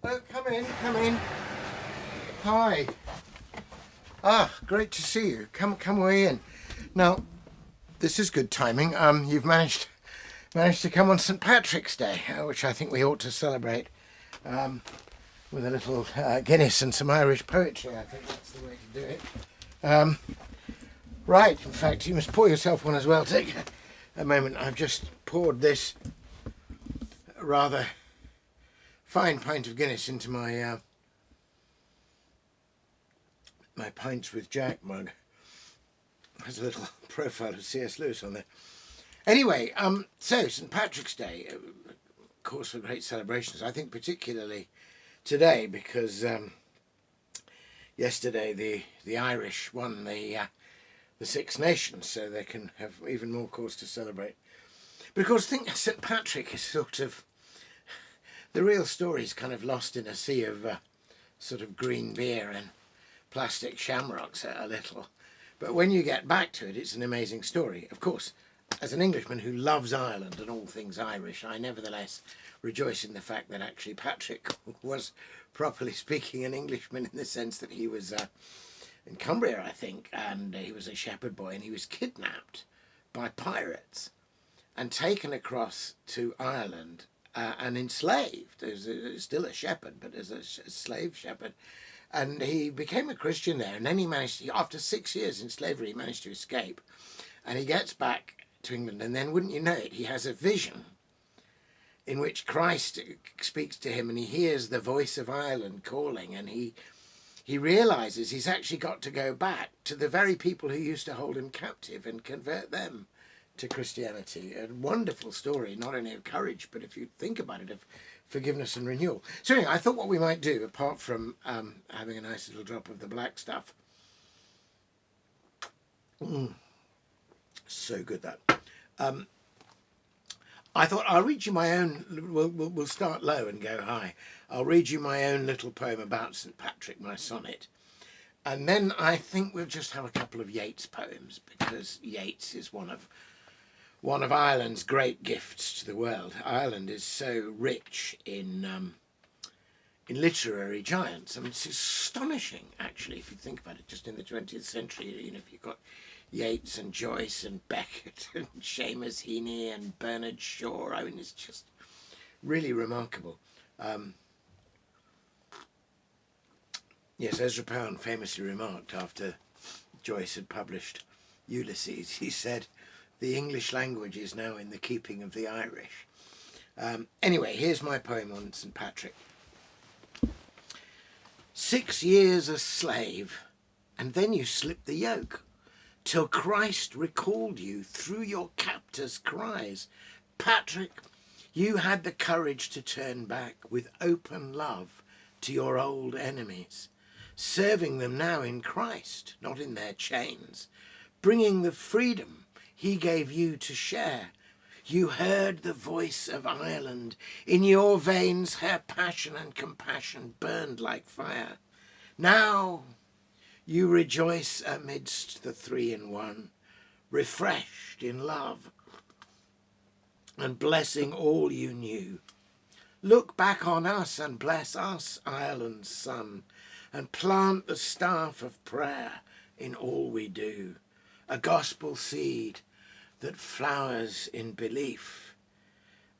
Oh, come in, come in. Hi. Ah, great to see you. Come way in. Now, this is good timing. You've managed to come on St. Patrick's Day, which I think we ought to celebrate with a little Guinness and some Irish poetry. I think that's the way to do it. Right, in fact, you must pour yourself one as well. Take a moment. I've just poured this rather fine pint of Guinness into my my pints with Jack mug. Has a little profile of C.S. Lewis on there. Anyway, so St. Patrick's Day, of course, for great celebrations. I think particularly today because yesterday the Irish won the Six Nations, so they can have even more cause to celebrate. But of course, I think St. Patrick is sort of the real story is kind of lost in a sea of sort of green beer and plastic shamrocks a little. But when you get back to it, it's an amazing story. Of course, as an Englishman who loves Ireland and all things Irish, I nevertheless rejoice in the fact that actually Patrick was, properly speaking, an Englishman in the sense that he was in Cumbria, I think, and he was a shepherd boy, and he was kidnapped by pirates and taken across to Ireland and enslaved. He was still a shepherd, but as a slave shepherd. And he became a Christian there, and then he managed, after 6 years in slavery, he managed to escape. And he gets back to England, and then, wouldn't you know it, he has a vision in which Christ speaks to him, and he hears the voice of Ireland calling, and he realises he's actually got to go back to the very people who used to hold him captive and convert them to Christianity. A wonderful story, not only of courage, but if you think about it, of forgiveness and renewal. So anyway, I thought what we might do, apart from having a nice little drop of the black stuff, so good that. I thought I'll read you my own. We'll start low and go high. I'll read you my own little poem about St. Patrick, my sonnet, and then I think we'll just have a couple of Yeats poems, because Yeats is one of Ireland's great gifts to the world. Ireland is so rich in literary giants. I mean, it's astonishing, actually, if you think about it. Just in the 20th century, if you've got Yeats and Joyce and Beckett and Seamus Heaney and Bernard Shaw. I mean, it's just really remarkable. Yes, Ezra Pound famously remarked after Joyce had published Ulysses, he said, "The English language is now in the keeping of the Irish." Anyway, here's my poem on St. Patrick. 6 years a slave, and then you slipped the yoke, till Christ recalled you through your captor's cries. Patrick, you had the courage to turn back with open love to your old enemies, serving them now in Christ, not in their chains, bringing the freedom he gave you to share. You heard the voice of Ireland. In your veins her passion and compassion burned like fire. Now you rejoice amidst the three in one, refreshed in love and blessing all you knew. Look back on us and bless us, Ireland's son, and plant the staff of prayer in all we do, a gospel seed that flowers in belief,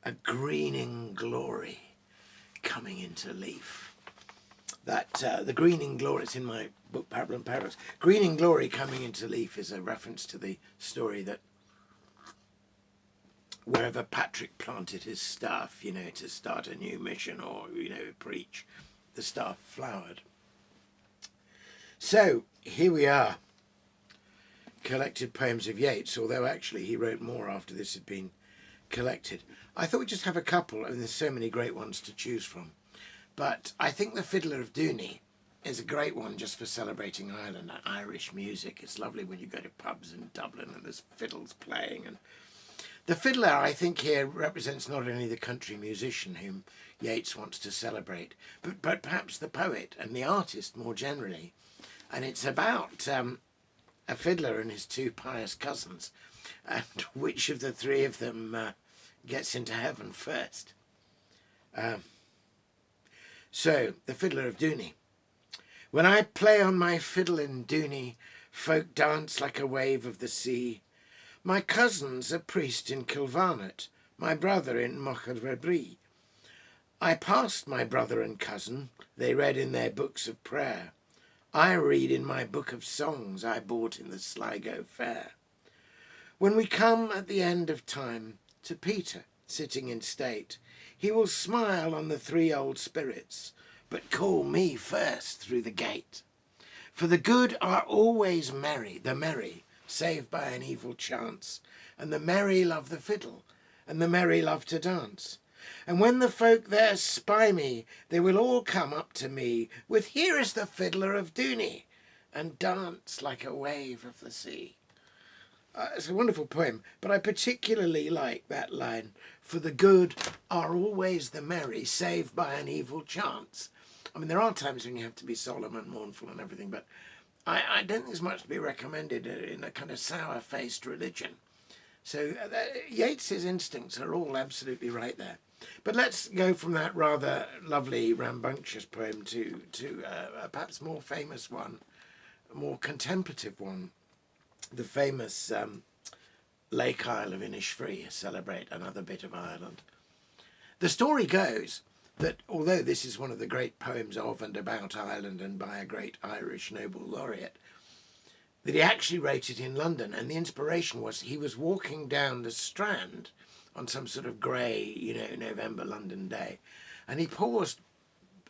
a greening glory coming into leaf. That the greening glory, it's in my book Parable and Paradox. Greening glory coming into leaf is a reference to the story that wherever Patrick planted his staff, to start a new mission or, preach, the staff flowered. So here we are, collected poems of Yeats, although actually he wrote more after this had been collected. I thought we'd just have a couple, and there's so many great ones to choose from. But I think the Fiddler of Dooney is a great one just for celebrating Ireland and Irish music. It's lovely when you go to pubs in Dublin and there's fiddles playing. And the fiddler, I think, here represents not only the country musician whom Yeats wants to celebrate, but perhaps the poet and the artist more generally. And it's about a fiddler and his two pious cousins, and which of the three of them gets into heaven first. So, the Fiddler of Dooney. When I play on my fiddle in Dooney, folk dance like a wave of the sea. My cousin's a priest in Kilvarnet, my brother in Mochadrebri. I passed my brother and cousin, they read in their books of prayer. I read in my book of songs I bought in the Sligo fair. When we come at the end of time to Peter, sitting in state, he will smile on the three old spirits, but call me first through the gate. For the good are always merry, the merry, saved by an evil chance, and the merry love the fiddle, and the merry love to dance. And when the folk there spy me, they will all come up to me with "Here is the Fiddler of Dooney," and dance like a wave of the sea. It's a wonderful poem, but I particularly like that line, "For the good are always the merry, saved by an evil chance." I mean, there are times when you have to be solemn and mournful and everything, but I don't think there's much to be recommended in a kind of sour-faced religion. So Yeats's instincts are all absolutely right there. But let's go from that rather lovely, rambunctious poem to a perhaps more famous one, a more contemplative one, the famous Lake Isle of Innisfree, celebrate another bit of Ireland. The story goes that although this is one of the great poems of and about Ireland and by a great Irish Nobel laureate, that he actually wrote it in London, and the inspiration was he was walking down the Strand on some sort of grey, November London day, and he paused,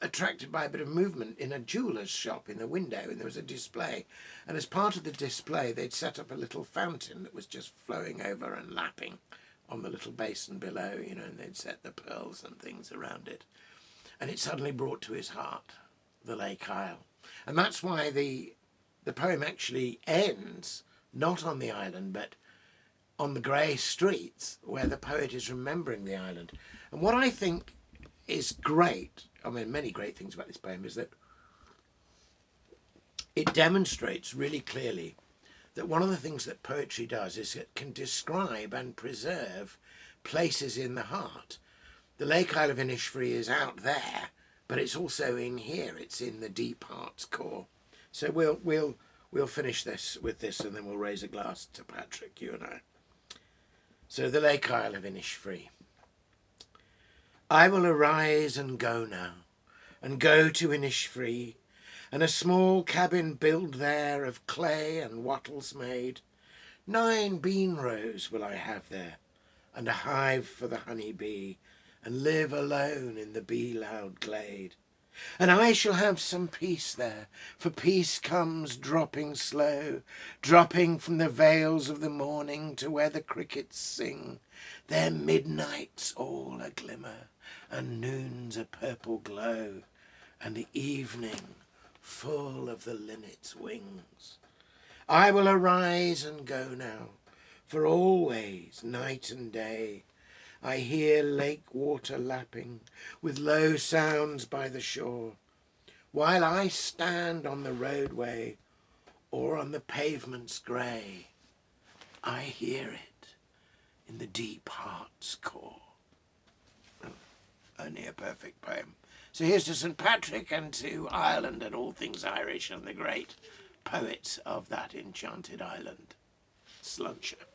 attracted by a bit of movement in a jeweller's shop in the window, and there was a display, and as part of the display they'd set up a little fountain that was just flowing over and lapping on the little basin below, and they'd set the pearls and things around it, and it suddenly brought to his heart the Lake Isle. And that's why the poem actually ends not on the island but on the grey streets where the poet is remembering the island. And what I think is great, I mean many great things about this poem, is that it demonstrates really clearly that one of the things that poetry does is it can describe and preserve places in the heart. The Lake Isle of Innisfree is out there, but it's also in here. It's in the deep heart's core. So we'll finish this with this, and then we'll raise a glass to Patrick, you and I. So the Lake Isle of Innisfree. I will arise and go now, and go to Innisfree, and a small cabin build there of clay and wattles made. 9 bean rows will I have there, and a hive for the honey bee, and live alone in the bee-loud glade. And I shall have some peace there, for peace comes dropping slow, dropping from the vales of the morning to where the crickets sing, their midnights all a glimmer, and noons a purple glow, and the evening full of the linnet's wings. I will arise and go now, for always, night and day, I hear lake water lapping with low sounds by the shore, while I stand on the roadway or on the pavement's grey. I hear it in the deep heart's core. Oh, only a perfect poem. So here's to St. Patrick and to Ireland and all things Irish and the great poets of that enchanted island. Sluncher.